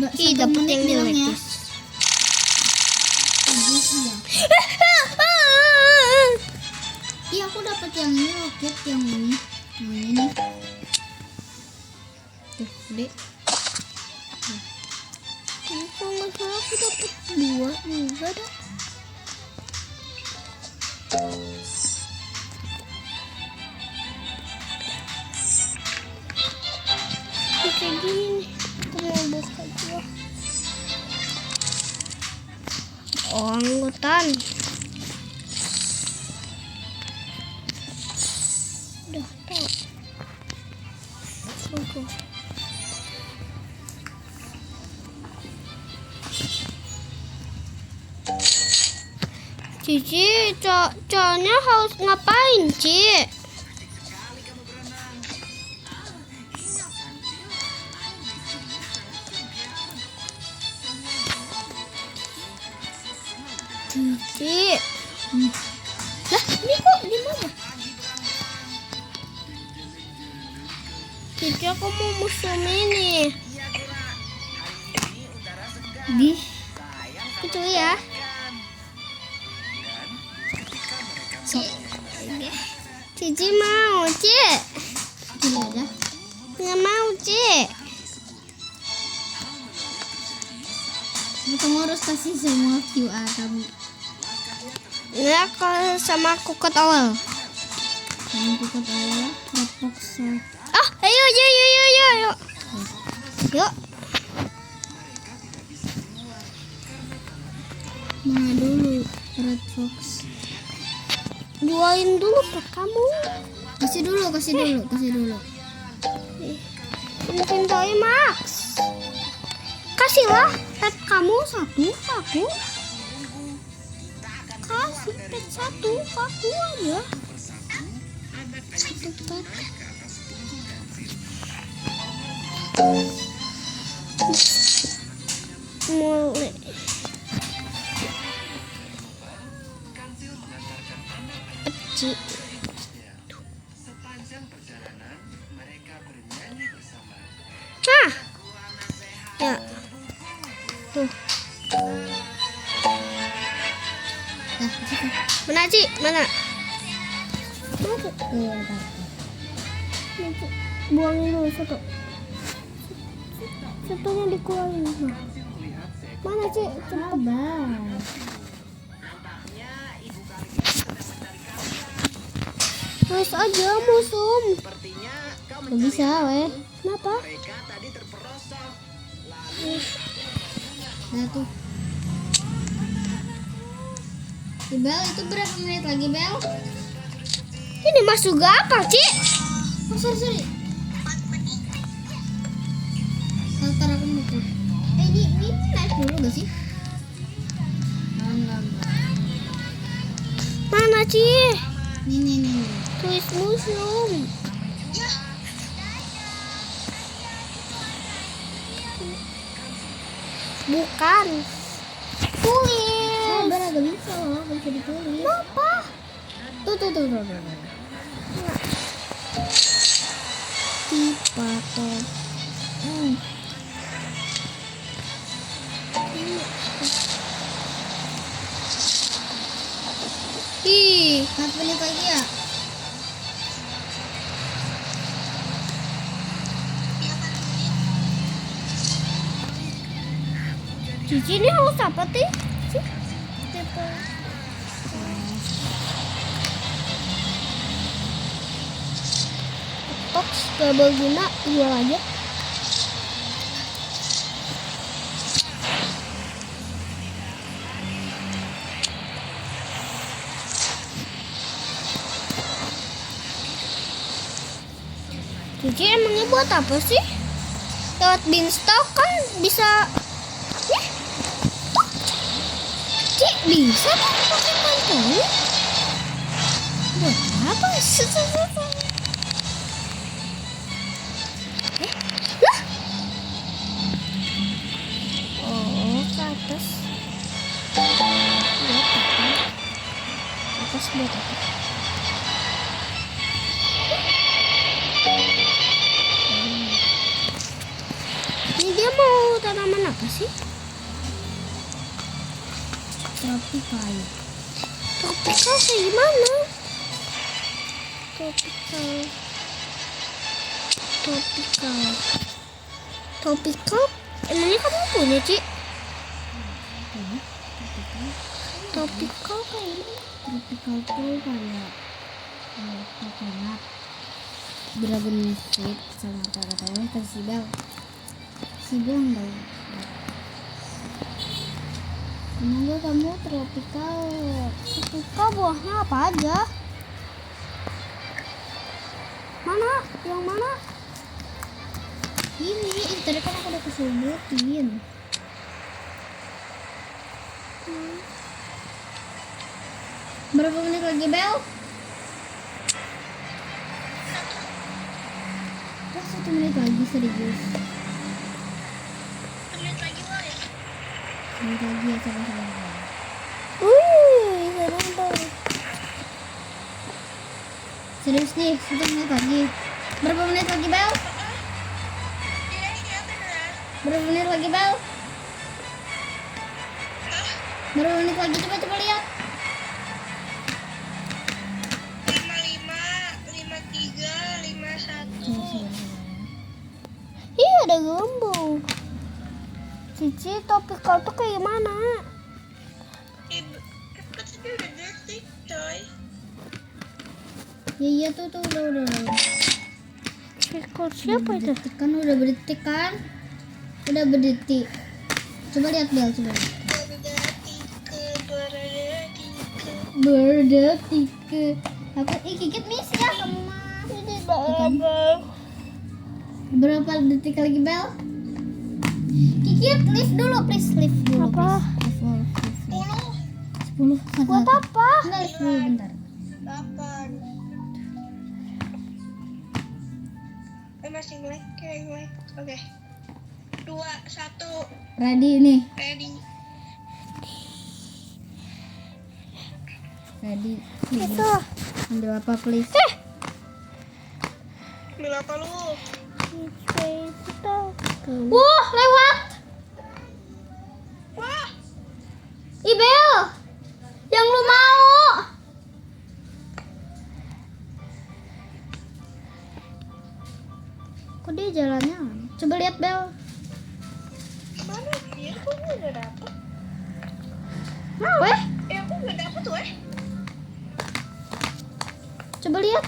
Ih, dapet yang jelek. Iya, aku dapat yang ini roket yang ini. Yang ini. Tuh, Dek. Ini kalau nggak salah aku dapat 2 juga dah. Kayak gini. Aku mau buka juga. Oh, anggutan. Udah tahu. Oke. Cici, cowoknya harus ngapain, Ci? Cici. Lah, ini kok di mana? Cici, aku mau musuh ini. Di Kecil ya. Cici mau, Ci. tidak ada. Nggak mau, Ci. Kamu harus kasih semua QR kamu. Ya, kalau sama aku ke awal. Kamu buka awal Dropbox. Ah, ayo. Yuk. Mana dulu Red Fox. Jualin dulu ke kamu. Kasih dulu. Mencintai Max. Kasihlah pet kamu 1 aku. Kasih pet 1 aku aja. 1 pet. Mulai. Peci. Hah. Ya. Tuh. Mana, Ci? Mana? Iya, Buangin dulu satu. Satunya dikeluarin. Mana, Ci? sabar. Terus aja musuh. Gak bisa, weh. Kenapa? Nah tuh. Bel, itu berapa menit lagi, Bel? Ini masuk juga apa, Ci? Oh, sorry. Ntar aku buka. Ini naik dulu gak sih? Enggak. Mana, Ci? Nih. Tulis museum. Bukan. Tulis. Sabar, agak bisa loh, gak bisa ditulis. Kenapa? Tuh. Tipe tuh. Ih, 4 menit lagi ya? Cici ini harus apa sih? Box gak berguna, jual aja. Cici emangnya buat apa sih? Lewat Beanstalk kan bisa. Cik, bisa kan pakai pantun? Buat apa? Lah? Oh, ke atas. Buat apa? Atas buat apa? Ini dia mau tanaman apa? sih? Tropical. Tropical kayak gimana? Tropical. Tropical. Emangnya kamu punya, Ci? Tropical kayak gimana? Tropical tuh kayak coconut, dragon fruit sama apa-apa terus si Bel enggak. Semoga kamu tropical Buahnya apa aja? Mana? Yang mana? ini. Tadi kan aku udah kesebutin. Berapa menit lagi, Bel? Oh, 1 menit lagi, serius. 1 menit lagi lah ya. 1 menit lagi ya, coba. Wih, seru dong. Serius nih, 1 menit lagi. Berapa menit lagi, Bel? Iya beneran. Berapa menit lagi, Bel? Berapa menit lagi? Coba lihat. 55, 53, 51. Ih, ada gelembung. Cici, tropical tuh kayak gimana? Kan tadi udah detik, coy. Iya tuh udah. Tropical siapa itu? Detik kan udah berdetik kan? Udah berdetik. Coba lihat, Bel, coba. Berdetik. Aku Kikit miss ya kamu mah. Kan? Berapa detik lagi, Bel? Kikit, lift dulu, please. Lift dulu, Apa? please. Lift. 10. Buat apa? Enggak, lift dulu bentar. 8. Masih ngelag. Oke. 2, 1, Ready nih. ready. Ready. Itu. Ambil apa, please? Ambil apa lu? Wah, lewat. Wah, Ibel. Yang lu mau. Kok dia jalannya? Coba lihat, Bel. mana dia? Kok gue gak dapet? Weh, Aku gak dapet, weh. coba lihat.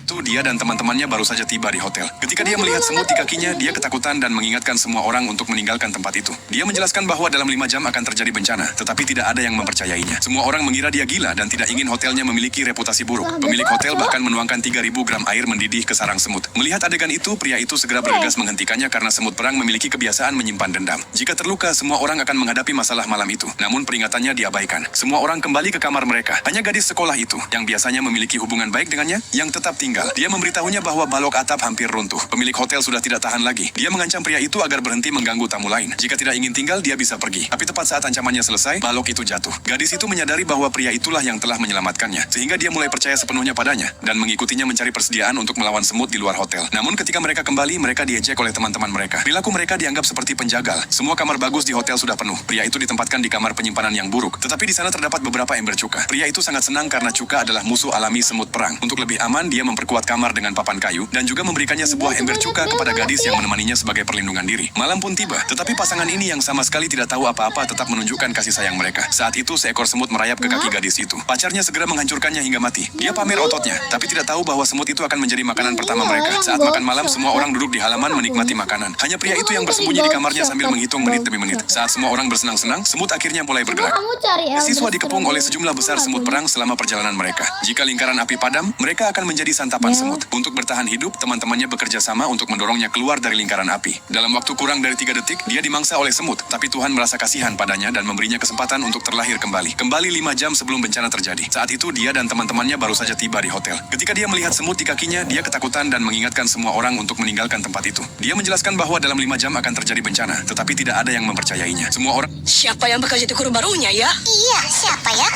Itu dia dan teman-temannya baru saja tiba di hotel. Ketika dia melihat semut di kakinya, dia ketakutan dan mengingatkan semua orang untuk meninggalkan tempat itu. Dia menjelaskan bahwa dalam 5 jam akan terjadi bencana, tetapi tidak ada yang mempercayainya. Semua orang mengira dia gila dan tidak ingin hotelnya memiliki reputasi buruk. Pemilik hotel bahkan menuangkan 3.000 gram air mendidih ke sarang semut. Melihat adegan itu, pria itu segera bergegas menghentikannya karena semut perang memiliki kebiasaan menyimpan dendam. Jika terluka, semua orang akan menghadapi masalah malam itu. Namun peringatannya diabaikan. Semua orang kembali ke kamar mereka. Hanya gadis sekolah itu, yang biasanya memiliki hubungan baik dengannya, yang tetap tinggal. Dia memberitahunya bahwa balok atap hampir runtuh. Pemilik hotel sudah tidak tahan lagi. Dia mengancam pria itu agar berhenti mengganggu tamu lain. Jika tidak ingin tinggal, dia bisa pergi. Tapi tepat saat ancamannya selesai, balok itu jatuh. Gadis itu menyadari bahwa pria itulah yang telah menyelamatkannya, sehingga dia mulai percaya sepenuhnya padanya dan mengikutinya mencari persediaan untuk melawan semut di luar hotel. Namun ketika mereka kembali, mereka diejek oleh teman-teman mereka. Perilaku mereka dianggap seperti penjagal. Semua kamar bagus di hotel sudah penuh. Pria itu ditempatkan di kamar penyimpanan yang buruk, tetapi di sana terdapat beberapa ember cuka. Pria itu sangat senang karena cuka adalah musuh alami semut perang. Untuk lebih aman, dia memperkuat kamar dengan papan kayu dan juga memberikannya sebuah ember cuka kepada gadis yang menemaninya sebagai perlindungan diri. Malam pun tiba, tetapi pasangan ini yang sama sekali tidak tahu apa-apa tetap menunjukkan kasih sayang mereka. Saat itu seekor semut merayap ke kaki gadis itu. Pacarnya segera menghancurkannya hingga mati. Dia pamer ototnya, tapi tidak tahu bahwa semut itu akan menjadi makanan pertama mereka. Saat makan malam, semua orang duduk di halaman menikmati makanan. Hanya pria itu yang bersembunyi di kamarnya sambil menghitung menit demi menit. Saat semua orang bersenang-senang, semut akhirnya mulai bergerak. Kamu cari Siswa dikepung oleh sejumlah besar semut perang selama perjalanan mereka. Jika lingkaran api padam, mereka akan menjadi santapan semut. Untuk bertahan hidup, teman-temannya bekerja sama untuk mendorongnya keluar dari lingkaran api. Dalam waktu kurang dari 3 detik, dia dimangsa oleh semut. Tapi Tuhan merasa kasihan padanya dan memberinya kesempatan untuk terlahir kembali. Kembali 5 jam sebelum bencana terjadi. Saat itu, dia dan teman-temannya baru saja tiba di hotel. Ketika dia melihat semut di kakinya, dia ketakutan dan mengingatkan semua orang untuk meninggalkan tempat itu. Dia menjelaskan bahwa dalam 5 jam akan terjadi bencana, tetapi tidak ada yang mempercayainya. Semua orang... Siapa yang bakal jadi guru barunya ya? Iya, siapa ya?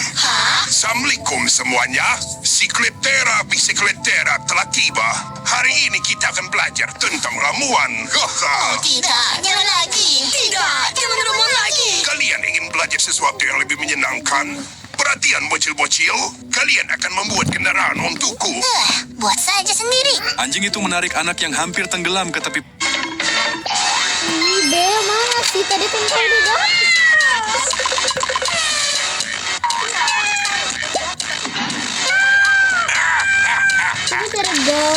Assalamualaikum semuanya. Sikletera bisikletera telah tiba. Hari ini kita akan belajar tentang ramuan. Tidak, jangan lagi. Tidak. sesuatu yang lebih menyenangkan? Perhatian bocil-bocil, kalian akan membuat kendaraan untukku. Buat saja sendiri. Anjing itu menarik anak yang hampir tenggelam ke tepi. Ih, Bel, mana sih? Tadi kan kau udah dapat. Ini cari Bel.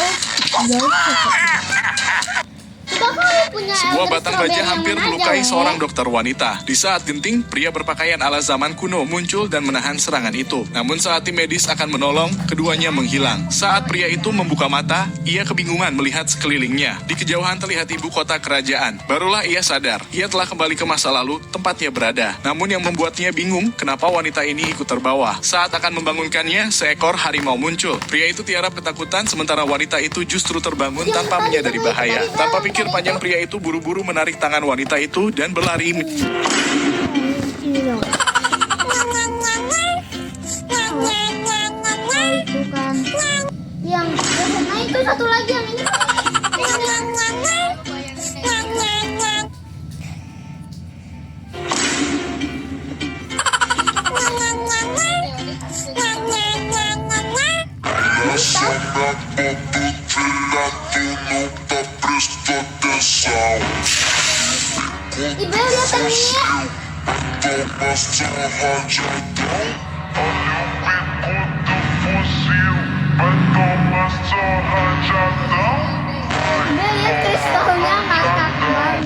Coba kamu punya Sebuah elder batang strawberry baja yang hampir mana melukai aja, seorang ya? dokter wanita. Di saat genting, pria berpakaian ala zaman kuno muncul dan menahan serangan itu. Namun saat tim medis akan menolong, keduanya menghilang. Saat pria itu membuka mata, ia kebingungan melihat sekelilingnya. Di kejauhan terlihat ibu kota kerajaan. Barulah ia sadar, ia telah kembali ke masa lalu, tempatnya berada. Namun yang membuatnya bingung, kenapa wanita ini ikut terbawa. Saat akan membangunkannya, seekor harimau muncul. Pria itu tiarap ketakutan, sementara wanita itu justru terbangun tanpa menyadari bahaya. Tanpa pikir panjang, pria itu buru-buru menarik tangan wanita itu dan berlari. Ini dong. Itu kan yang nah itu satu lagi yang ini. Ibu lihat yang ini ya. Ibu lihat kristalnya ngakak banget.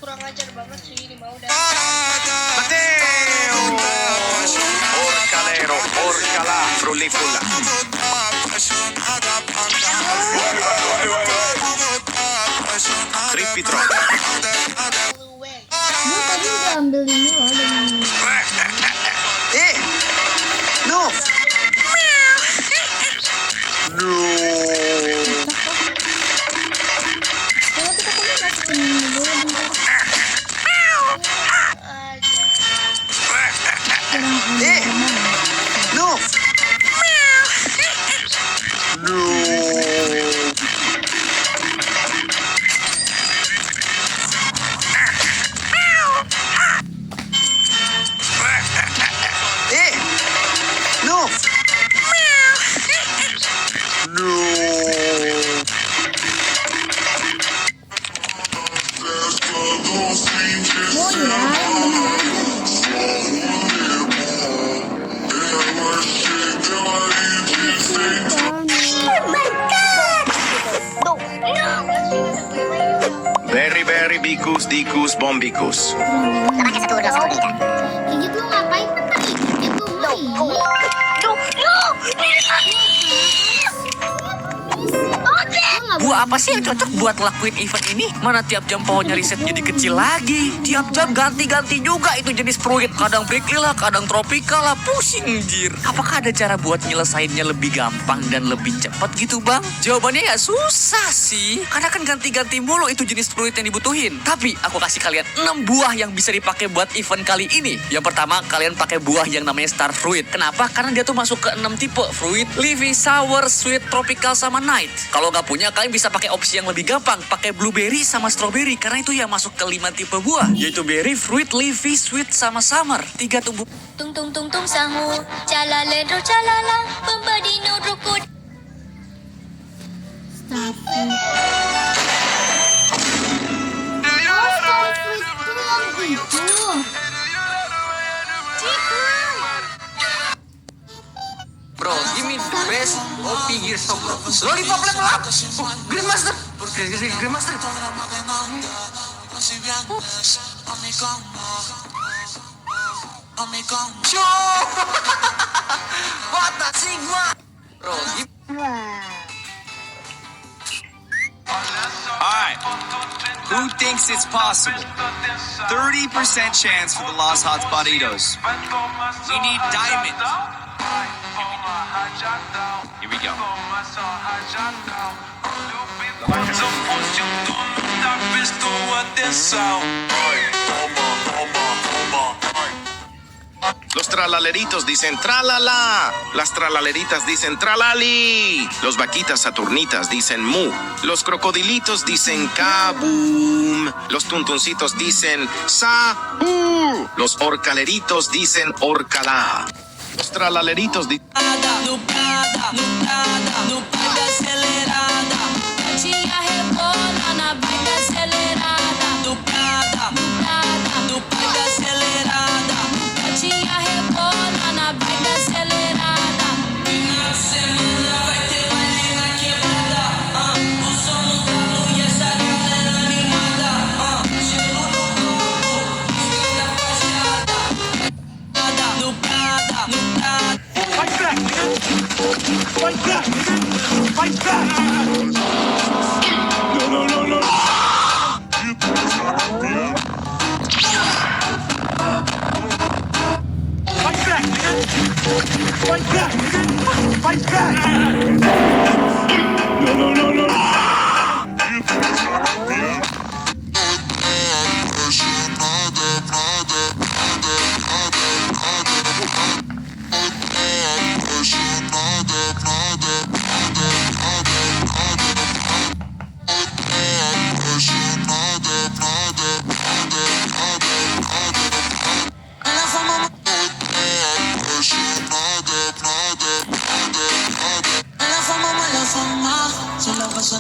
Kurang ajar banget sih ini mau udah. Orcalero, orcala, frulicula. Tripitro. Ibu tadi udah ambil ini loh dengan No! coba kita masukin ini dulu bentar. No! No! Oh iya, yang bener aja. Berry bikus dikus bombikus. Gigit lu ngapain pakai itu main? Buah apa sih yang cocok buat lakuin event ini? Mana tiap jam pohonnya riset jadi kecil lagi. Tiap jam ganti-ganti juga itu jenis fruit. Kadang prickly lah, kadang tropika lah. Pusing jir. Apakah ada cara buat nyelesainnya lebih gampang dan lebih cepat gitu bang? Jawabannya ya susah sih. Karena kan ganti-ganti mulu itu jenis fruit yang dibutuhin. Tapi aku kasih kalian 6 buah yang bisa dipakai buat event kali ini. Yang pertama kalian pakai buah yang namanya star fruit. Kenapa? Karena dia tuh masuk ke 6 tipe fruit. Leafy, sour, sweet, tropical, sama night. Kalau nggak punya kalian bisa pakai opsi yang lebih gampang, pakai blueberry sama strawberry karena itu yang masuk ke 5 tipe buah, yaitu berry, fruit, leafy, sweet, sama summer. 3 tumbuh. Tung tung tung tung sangu, calalero calala, pembadino rukut. Bro, give me the best OP Gears of bro. Lollipop level up. Grandmaster. Grandmaster. Show. What a Sigma. Bro, give Who thinks it's possible? 30% chance for the Los Hot Spottitos. We need diamonds. Here we go. Los tralaleritos dicen tralala. Las tralaleritas dicen tralali. Los vaquitas saturnitas dicen mu. Los crocodilitos dicen kaboom. Los tuntuncitos dicen sa. Los orcaleritos dicen orcalá. Los tralaleritos dicen...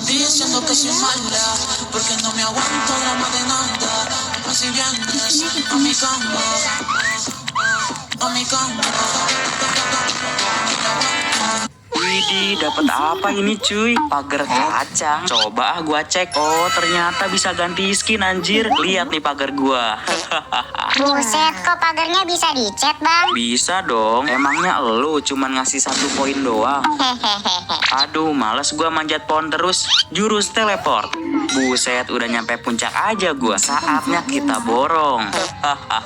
Diciendo que soy mala, porque no me aguanto drama de nada. Así vienes a mi cama, a mi cama. Widih, dapat apa ini cuy? Pagar kaca. Coba gua cek. Oh, ternyata bisa ganti skin anjir. Lihat nih pagar gua. Buset, kok pagarnya bisa dicat, Bang? Bisa dong. Emangnya elu cuman ngasih 1 poin doang? Aduh, males gua manjat pohon terus. Jurus teleport. Buset, udah nyampe puncak aja gua. Saatnya kita borong.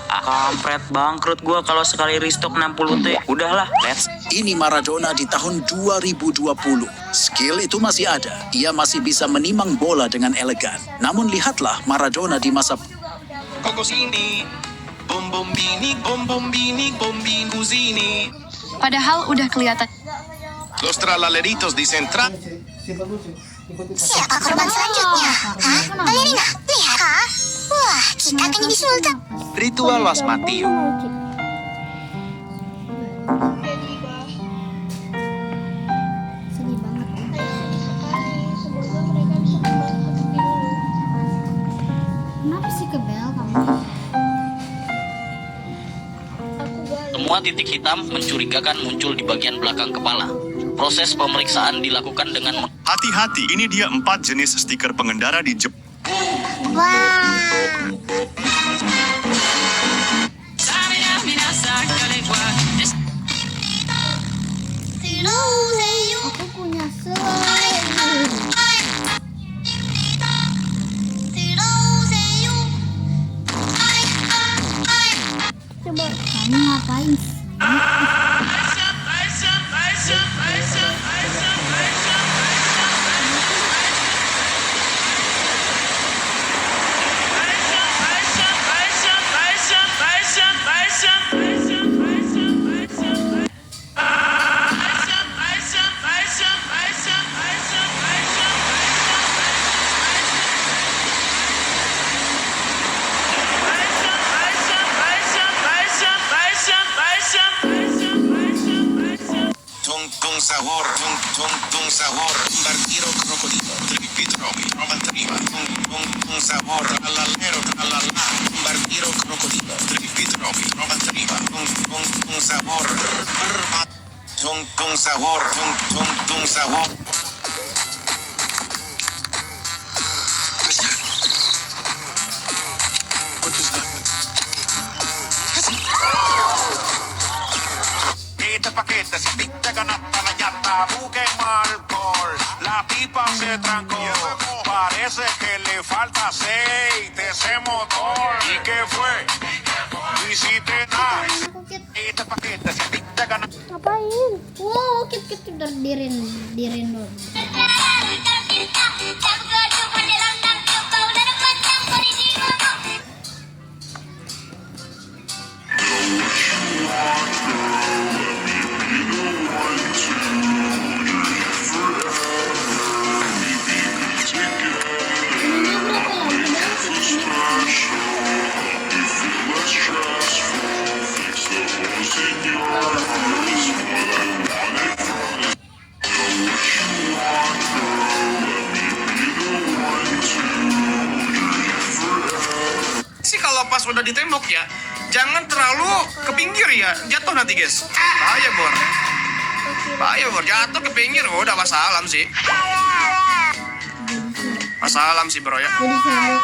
Kampret, bangkrut gua kalau sekali restock 60 T. Udahlah, let's. Ini Maradona di tahun 2020. Skill itu masih ada. Ia masih bisa menimang bola dengan elegan. Namun lihatlah Maradona di masa... Kokosini. Bom bombini, bombinguzini. Padahal udah kelihatan. Los tralaleritos dicen tra... Siapa korban selanjutnya? Hah? Balerina? Lihat. Hah? Wah, kita akan jadi sultan. Ritual Los Mateo. Sedih banget. Kenapa sih kebel kamu? Semua titik hitam mencurigakan muncul di bagian belakang kepala. Proses pemeriksaan dilakukan dengan Hati-hati, ini dia 4 jenis stiker pengendara di Jepang. Wah. Aku punya slime. Coba kamu ngapain? Tung sahur, tung sahur, barquero crocodilo, tripitromi, romantriba, tung sahur, alalero, alala, barquero crocodilo, tripitromi, romantriba, tung sahur, tung sahur, tung sahur. Este paquete si pinte ganaste la llanta, busquemos alcohol. La pipa se trancó, parece que le falta aceite. Hey, te sé motor. ¿Y qué fue? No hiciste nada. Aku Kit. Esta paqueta, si te ganas. Ngapain? Wow, Kit udah dirin dulu. Ininya berapa lama? Sih kalau pas udah ditembok ya, jangan terlalu ke pinggir ya, jatuh nanti guys. Bahaya Bor. Bahaya Bor, jatuh ke pinggir, oh, udah wassalam sih. Wassalam sih bro ya. Jadi sibuk.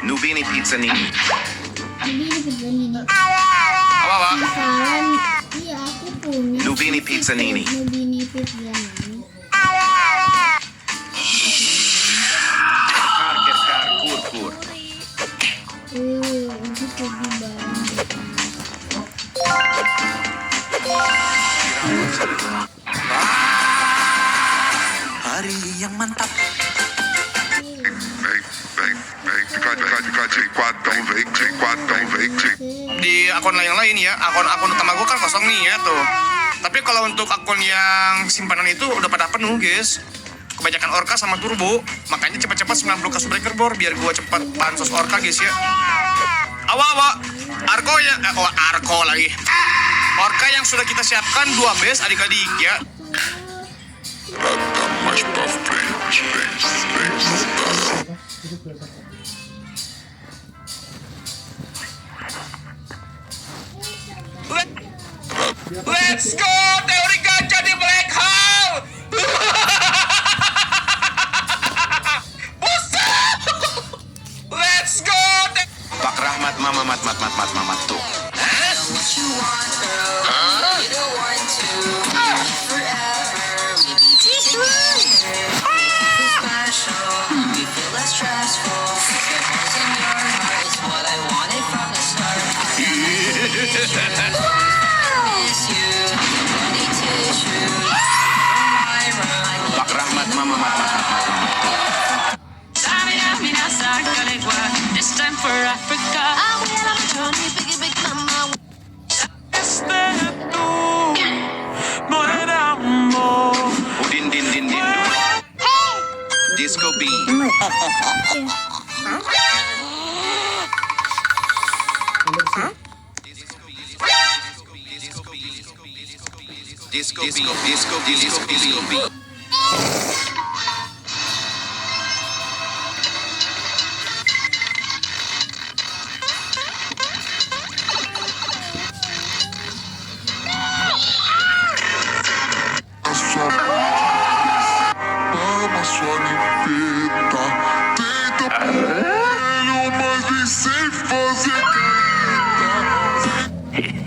Nubini pizza nini. Jadi ini begini. Apa? Misalkan, iya aku punya. Nubini pizza nini. Nubini pizza nini. Kar kur. Itu sedih banget. Hari yang mantap. Di akun lain ya, akun utama gue kan kosong nih ya tuh. Tapi kalau untuk akun yang simpanan itu udah pada penuh guys. Kebanyakan orka sama turbo, makanya cepat-cepat 90 kasus breaker bor biar gue cepat pansos orka guys ya. Awa, arko ya, arko lagi. Orka yang sudah kita siapkan 2 base adik-adik ya. Let's go, teori gajah di black hole. Buset. Let's go. Pak Rahmat Mamat tuh. Pak Rahmat Mamat. This time for Africa. Udin din. Disco B. Disco B.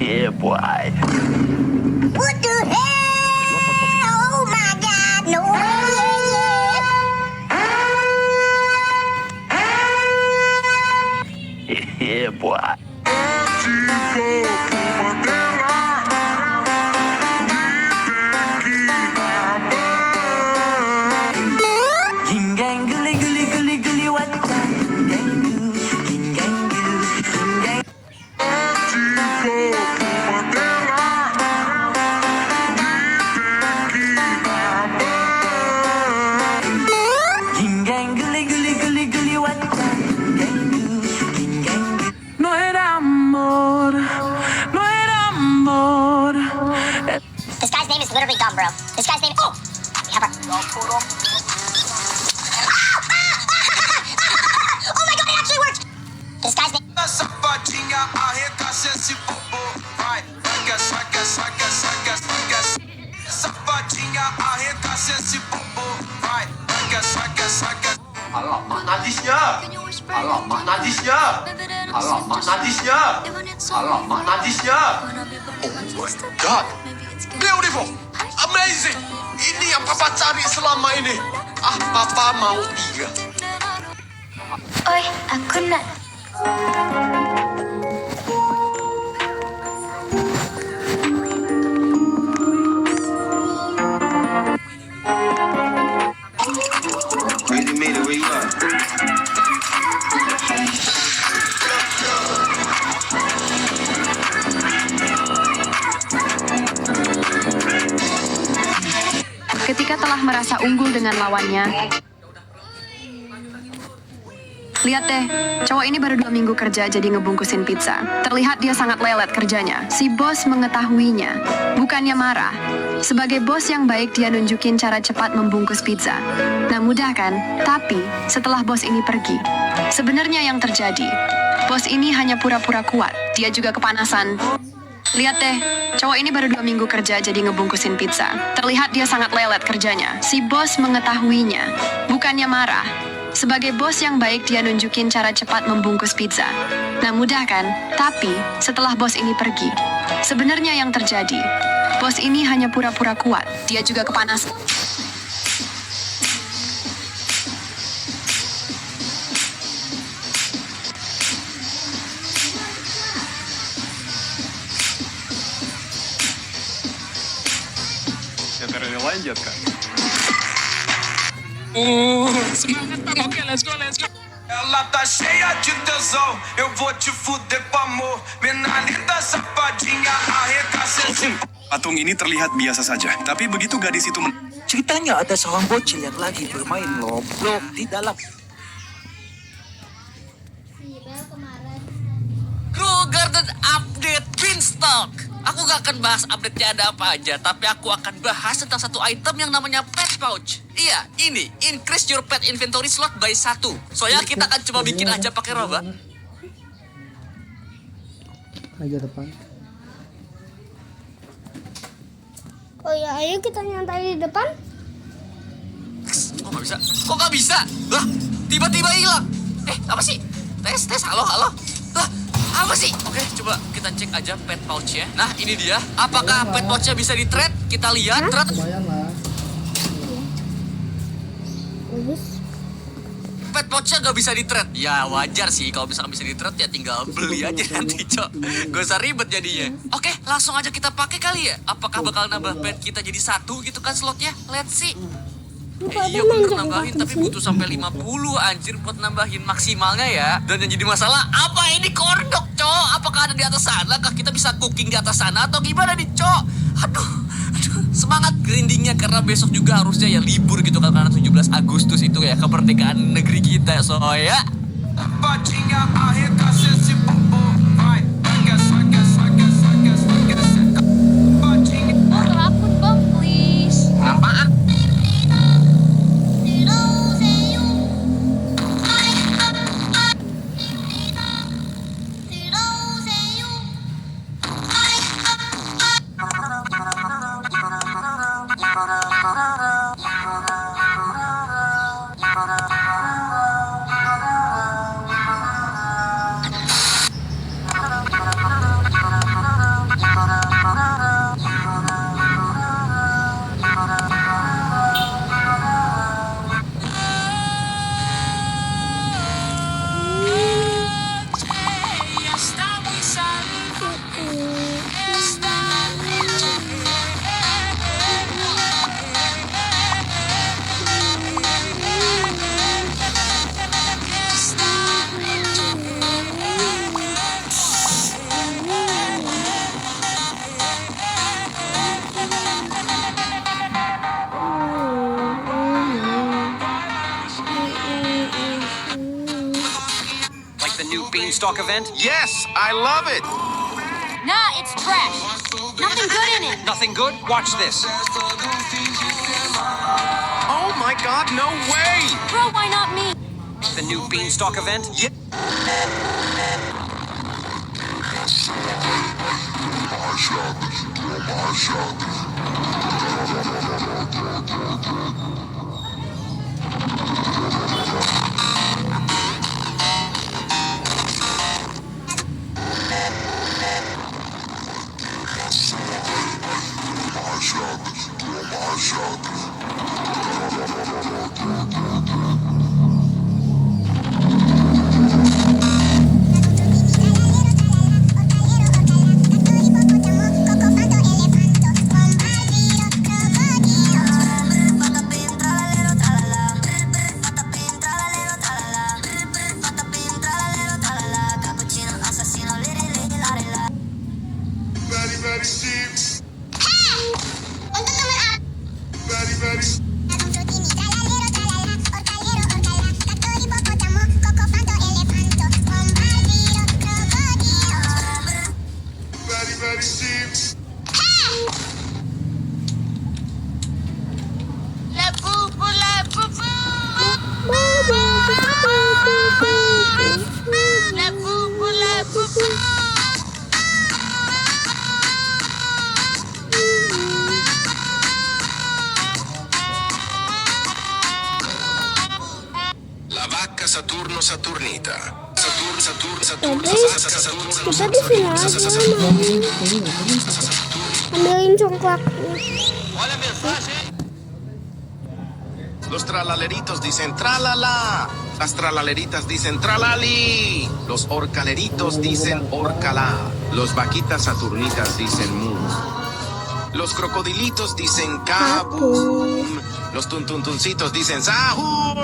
Yeah, boy. What the hell? Oh my god, no. Yeah, boy. Gingang guli wajah. Gingang guli. Gingang guli wajah. No era amor. This guy's name is literally dumb, bro. This guy's name. Oh! We have our. Oh my god, it actually worked! This guy's name. Alamak najisnya. Alamak najisnya. Alamak najisnya. Alamak najisnya. Oh my god. Beautiful. Amazing. Ini yang Papa cari selama ini. Papa mau 3. Aku nak. Wait a minute, where you at? Ketika telah merasa unggul dengan lawannya, lihat deh, cowok ini baru 2 minggu kerja jadi ngebungkusin pizza. Terlihat dia sangat lelet kerjanya. Si bos mengetahuinya, bukannya marah. Sebagai bos yang baik, dia nunjukin cara cepat membungkus pizza. Nah, mudah kan? Tapi, setelah bos ini pergi, sebenarnya yang terjadi, bos ini hanya pura-pura kuat. Dia juga kepanasan. Lihat deh, cowok ini baru 2 minggu kerja jadi ngebungkusin pizza. Terlihat dia sangat lelet kerjanya. Si bos mengetahuinya, bukannya marah. Sebagai bos yang baik, dia nunjukin cara cepat membungkus pizza. Nah, mudah kan? Tapi, setelah bos ini pergi, sebenarnya yang terjadi, bos ini hanya pura-pura kuat. Dia juga kepanasan. Semangat bang, oke let's go. Ela tá cheia de tesão, eu vou te fuder com amor. Mina linda, safadinha, arregaça esse Patung ini terlihat biasa saja, tapi begitu gadis itu Ceritanya ada seorang bocil yang lagi bermain loblok di dalam. Viral kemarin. Crew Garden Update Beanstalk. Aku gak akan bahas update-nya ada apa aja, tapi aku akan bahas tentang satu item yang namanya pet pouch. Iya, ini, increase your pet inventory slot by 1. Soalnya kita akan coba bikin aja pakai roba. Aja depan. Oh ya, ayo kita nyantai di depan. Kok gak bisa? Kok gak bisa? Lah, tiba-tiba hilang. Apa sih? Tes, halo. Lah, apa sih? Oke, coba kita cek aja pet pouch-nya. Nah, ini dia. Apakah pet pouch-nya bisa di-trade? Kita lihat. Lumayan lah. Bagus. Pet pouch-nya gak bisa di-trade. Ya, wajar sih. Kalau misalkan bisa di-trade, ya tinggal beli aja nanti, Cok. Gak usah ribet jadinya. Oke, langsung aja kita pakai kali ya. Apakah bakal nambah pet kita jadi 1 gitu kan slotnya? Let's see. Iya bener nambahin, tapi butuh sampai 50 anjir buat nambahin maksimalnya ya. Dan yang jadi masalah, apa ini kordok, Cok? Apakah ada di atas sana? Kah kita bisa cooking di atas sana atau gimana nih, Cok? Aduh, semangat grindingnya karena besok juga harusnya ya libur gitu kan, karena 17 Agustus itu ya kemerdekaan negeri kita, so ya. safadinha, arregaça esse bumbum. Vai, arregaça. Safadinha. Rapun bang, please. Apaan? Beanstalk event? Yes, I love it. Nah, it's trash. Nothing good in it. Nothing good? Watch this. Oh my God, no way! Bro, why not me? The new Beanstalk event? Yeah. Saturnita. Saturn. Kita di sini aja, ambilin congklaknya. Los tralaleritos dicen tralala. Las tralaleritas dicen tralali. Los orcaleritos dicen orcalá. Los vaquitas saturnitas dicen mu. Los crocodilitos dicen kabum. Los tuntuntuncitos dicen sahur.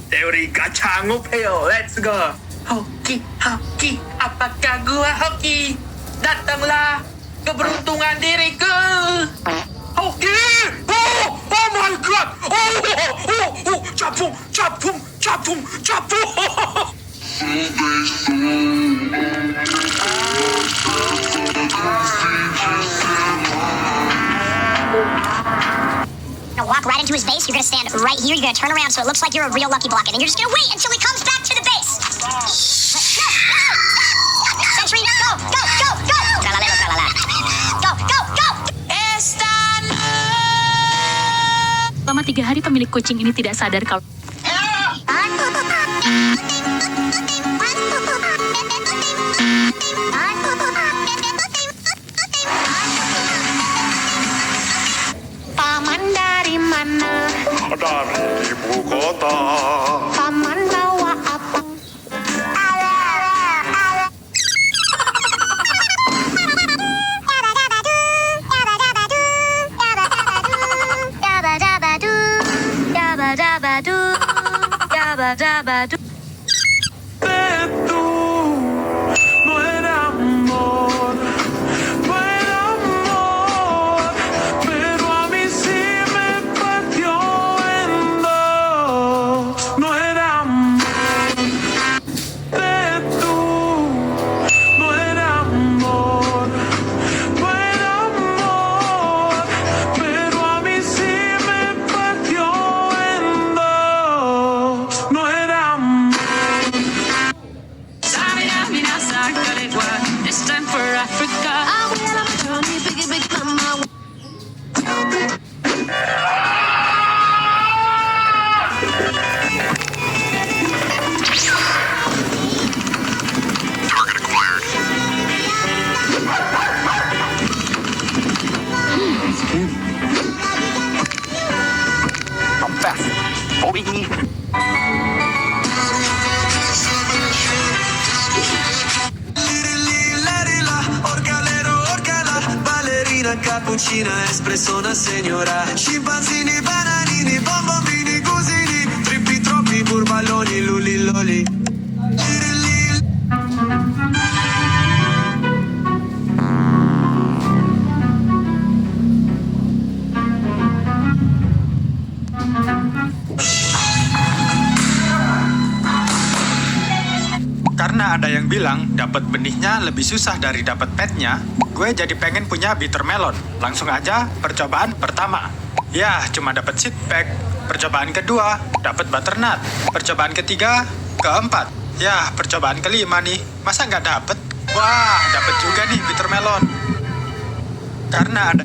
Teori kacang ngupil, let's go. Hoki, apakah gua hoki? Datanglah keberuntungan diriku. Hoki! Oh my god! Capung! Walk right into his base. You're gonna stand right here. You're gonna turn around so it looks like you're a real lucky block, and then you're just gonna wait until he comes back to the base. Sentry, go! Tralalelo, tralala. Go! Selama 3 hari pemilik kucing ini tidak sadar kalau Paman dari mana? Dari ibu kota. Paman bawa apa? Cappuccina, espressona, signora. Scimpanzini, bananini, bombomini, cusini. Trippi, troppi, burballoni, luli, loli. Karena ada yang bilang dapat benihnya lebih susah dari dapat petnya, gue jadi pengen punya bitter melon. Langsung aja percobaan pertama. Ya, cuma dapat seed pack. Percobaan kedua, dapat butternut. Percobaan ketiga, keempat. Ya, percobaan kelima nih. Masa nggak dapat? Wah, dapat juga nih bitter melon. Karena ada...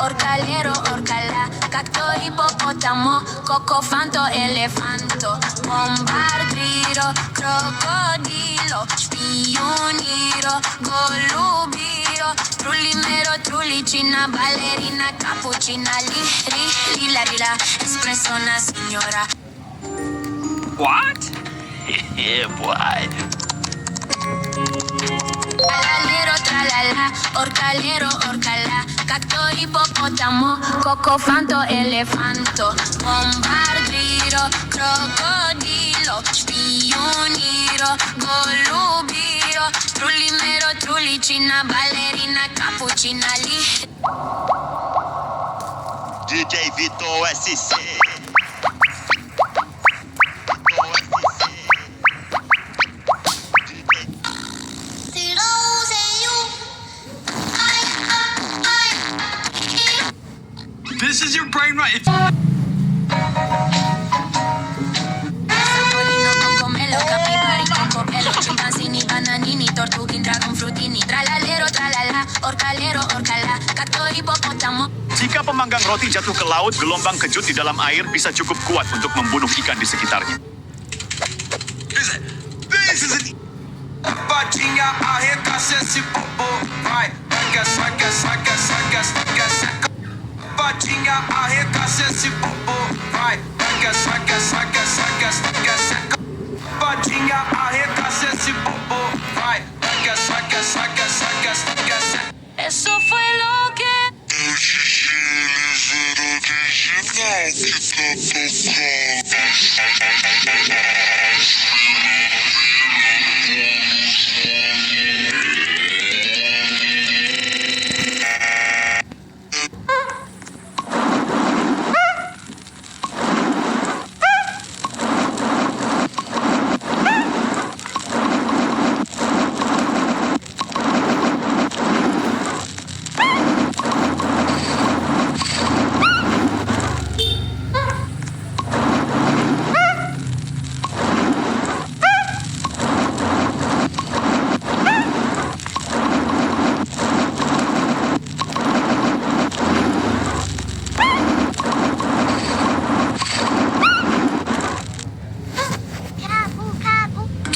orcalero, orcala, cacto, hipopótamo, cocofanto, elefanto, bombardiro, crocodilo, spioniro, golubiro, trullimero, trullicina, ballerina, cappuccina, lila, espresso, una signora. What? Yeah, boy. Tralaliero, tralala, orcalero, orcala, cacto, hipopótamo, cocofanto, elefanto, bombardiro, crocodilo, spioniro, golubiro, trullimero, trullicina, ballerina, cappuccina, DJ Vitor SC. This is your brain right. Topolino, cocomelo, capibari, cocopelo, chimpanzini, bananini, tortugin, dragon frutini, tralalero, tralala, orcalero, orcala, cacto, hipopótamo. Jika pemanggang roti jatuh ke laut, gelombang kejut di dalam air bisa cukup kuat untuk membunuh ikan di sekitarnya. This is it. Batinha arregaça esse bobo, vai, saca. Batinha arregaça esse bobo, vai, saca. Batinha arregaça esse bobo, vai, saca. Eso fue lo que...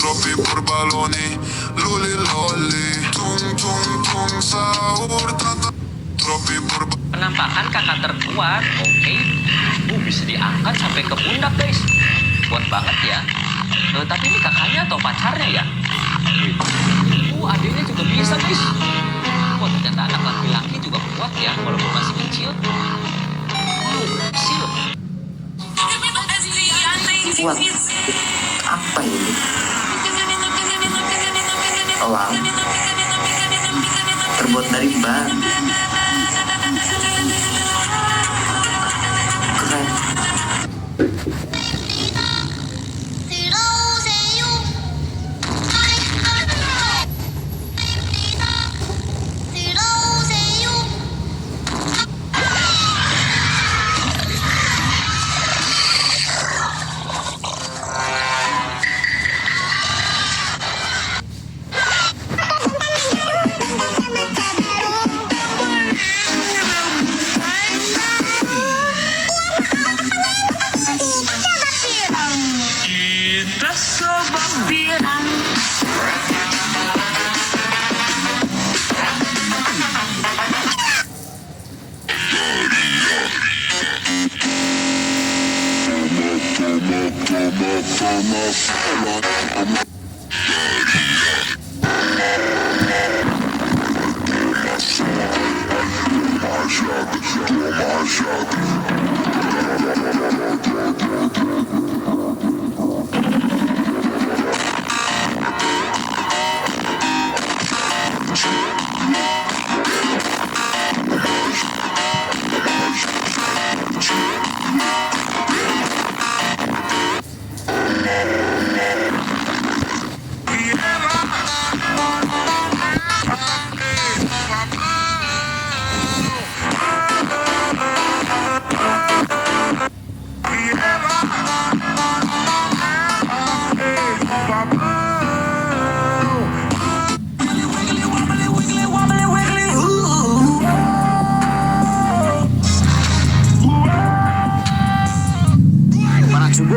Troppi porbaloni, luli loli, tung sahur tata. Troppi porbaloni. Penampakan kakak terkuat, oke. Bisa diangkat sampai ke pundak, guys. Kuat banget ya. Tapi ini kakaknya atau pacarnya ya? Adiknya juga bisa, guys. Wah, ternyata anak laki-laki juga kuat ya, walaupun masih kecil. Kecil. Kuat. Apa ini? Wow. Terbuat dari ban. Keren.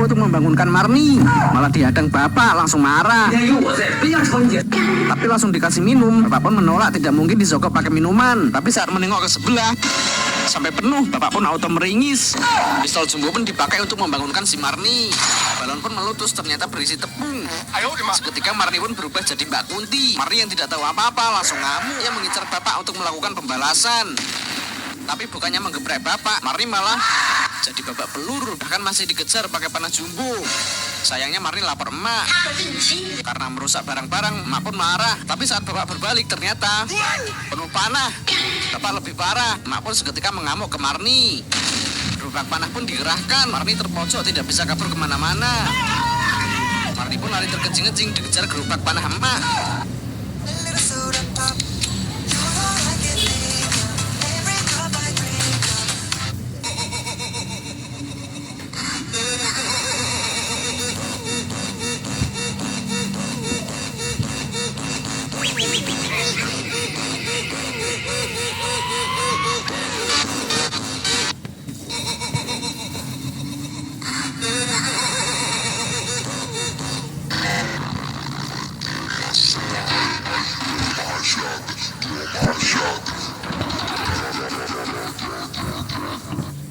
untuk membangunkan Marni. Malah dihadang bapak, langsung marah. Tapi langsung dikasih minum. Bapak pun menolak, tidak mungkin disogok pakai minuman. Tapi saat menengok ke sebelah, sampai penuh, bapak pun auto meringis. Pistol jumbo pun dipakai untuk membangunkan si Marni. Balon pun meletus, ternyata berisi tepung. Seketika Marni pun berubah jadi Mbak Kunti. Marni yang tidak tahu apa-apa langsung ngamuk. Ia mengincar bapak untuk melakukan pembalasan. Tapi bukannya menggeprek bapak, Marni malah jadi babak pelur. Bahkan masih dikejar pakai panah jumbo. Sayangnya Marni lapor emak. Karena merusak barang-barang, emak pun marah. Tapi saat bapak berbalik ternyata penuh panah. Bapak lebih parah, emak pun seketika mengamuk ke Marni. Gerobak panah pun dikerahkan. Marni terpojok, tidak bisa kabur kemana-mana. Marni pun lari terkencing-kencing dikejar gerobak panah emak.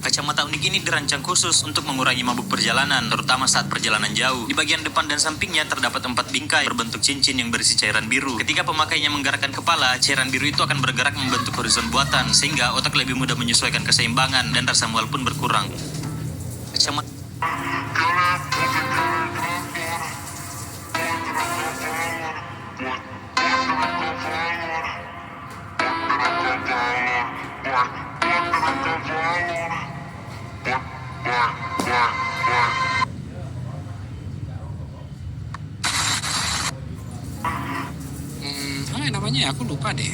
Kacamata unik ini dirancang khusus untuk mengurangi mabuk perjalanan, terutama saat perjalanan jauh. Di bagian depan dan sampingnya terdapat 4 bingkai berbentuk cincin yang berisi cairan biru. Ketika pemakainya menggerakkan kepala, cairan biru itu akan bergerak membentuk horizon buatan, sehingga otak lebih mudah menyesuaikan keseimbangan dan rasa mual pun berkurang. Kacamata namanya aku lupa deh.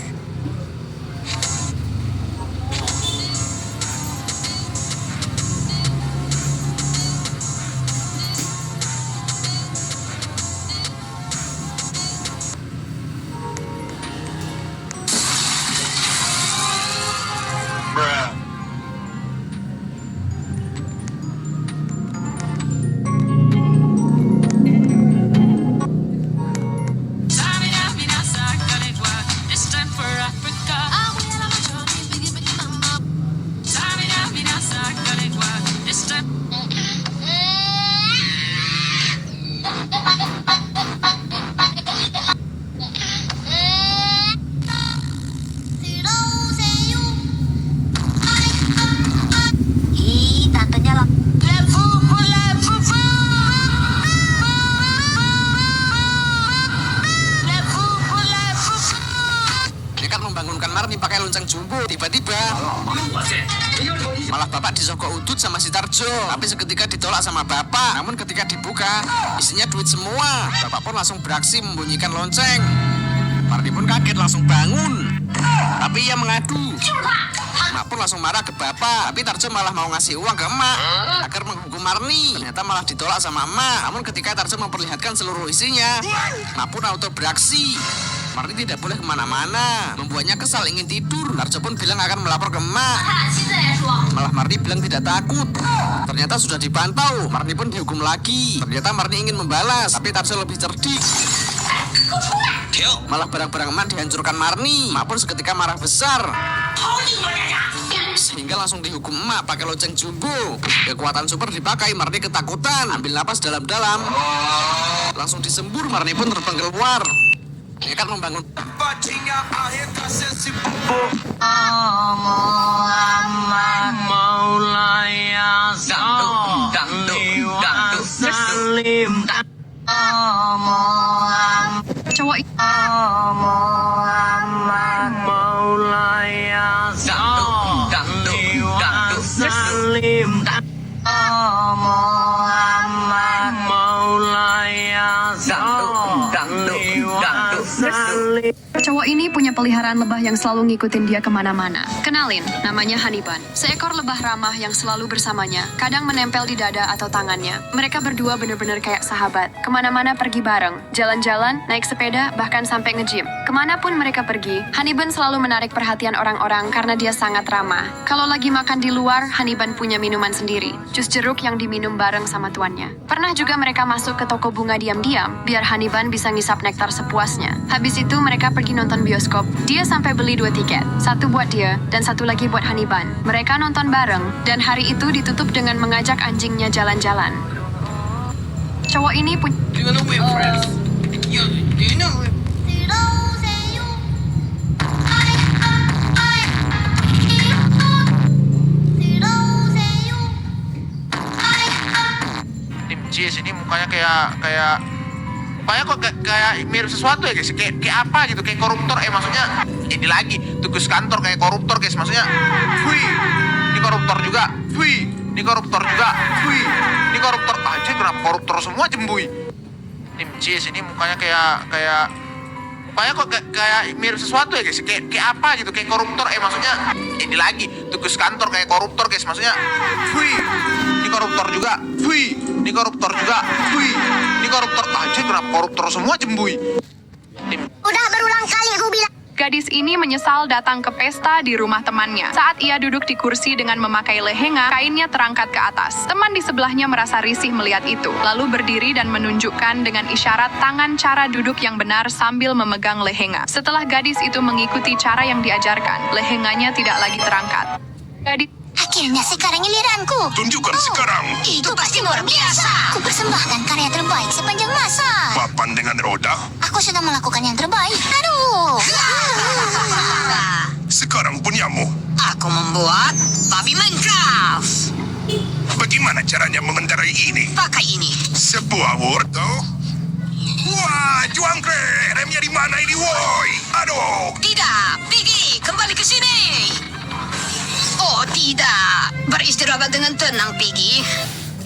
Pakai lonceng jumbo, tiba-tiba malah bapak disogok udut sama si Tarjo. Tapi seketika ditolak sama bapak. Namun ketika dibuka, isinya duit semua. Bapak pun langsung beraksi membunyikan lonceng. Marni pun kaget langsung bangun. Tapi ia mengadu. Emak pun langsung marah ke bapak. Tapi Tarjo malah mau ngasih uang ke emak agar menghukum Marni. Ternyata malah ditolak sama emak. Namun ketika Tarjo memperlihatkan seluruh isinya, emak pun auto beraksi. Marni tidak boleh kemana-mana, membuatnya kesal ingin tidur. Tarjo pun bilang akan melapor ke emak. Malah Marni bilang tidak takut. Ternyata sudah dipantau, Marni pun dihukum lagi. Ternyata Marni ingin membalas, tapi Tarjo lebih cerdik. Malah barang-barang emak dihancurkan Marni. Emak pun seketika marah besar, sehingga langsung dihukum emak pakai lonceng jumbo. Kekuatan super dipakai, Marni ketakutan. Ambil napas dalam-dalam, langsung disembur. Marni pun terbang keluar. Dia kan membangun. Cowok Cowok ini punya peliharaan lebah yang selalu ngikutin dia kemana-mana. Kenalin, namanya Haniban. Seekor lebah ramah yang selalu bersamanya, kadang menempel di dada atau tangannya. Mereka berdua bener-bener kayak sahabat. Kemana-mana pergi bareng, jalan-jalan, naik sepeda, bahkan sampai nge-gym. Kemanapun mereka pergi, Haniban selalu menarik perhatian orang-orang karena dia sangat ramah. Kalau lagi makan di luar, Haniban punya minuman sendiri, jus jeruk yang diminum bareng sama tuannya. Pernah juga mereka masuk ke toko bunga diam-diam, biar Haniban bisa ngisap nektar sepuasnya. Habis itu mereka pergi nonton bioskop. Dia sampai beli 2 tiket. Satu buat dia, dan satu lagi buat Haniban. Mereka nonton bareng, dan hari itu ditutup dengan mengajak anjingnya jalan-jalan. Cowok ini punya... Tim Cheese ini mukanya kayak mukanya kok kayak mirip sesuatu ya guys, kayak apa gitu, kayak koruptor. Maksudnya ini lagi tugas kantor kayak koruptor guys, maksudnya wih ini koruptor juga, wih ini koruptor juga, wih ini koruptor aja. Kenapa koruptor semua jembui? Tim Cheese ini mukanya kayak mukanya kok kayak mirip sesuatu ya guys, kayak apa gitu, kayak koruptor. Maksudnya ini lagi tugas kantor kayak koruptor guys, maksudnya wih ini koruptor juga, wih ini koruptor juga, wih ini koruptor aja. Kenapa koruptor semua jembui? Udah berulang kali aku bilang. Gadis ini menyesal datang ke pesta di rumah temannya. Saat ia duduk di kursi dengan memakai lehenga, kainnya terangkat ke atas. Teman di sebelahnya merasa risih melihat itu, lalu berdiri dan menunjukkan dengan isyarat tangan cara duduk yang benar sambil memegang lehenga. Setelah gadis itu mengikuti cara yang diajarkan, lehenganya tidak lagi terangkat. Akhirnya sekarang giliranku. Tunjukkan sekarang. Itu pasti luar biasa. Ku persembahkan karya terbaik sepanjang masa. Papan dengan roda. Aku sudah melakukan yang terbaik. Aduh. Sekarang punyamu. Aku membuat babi Minecraft. Bagaimana caranya mengendarai ini? Pakai ini. Sebuah wortel. Wah, Juangkre, remnya di mana ini, woi? Aduh. Tidak, Piggy, kembali ke sini. Oh tidak, beristirahat dengan tenang, Piggy.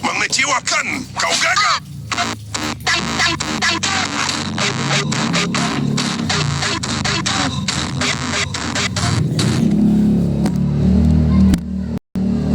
Mengecewakan, kau gagal.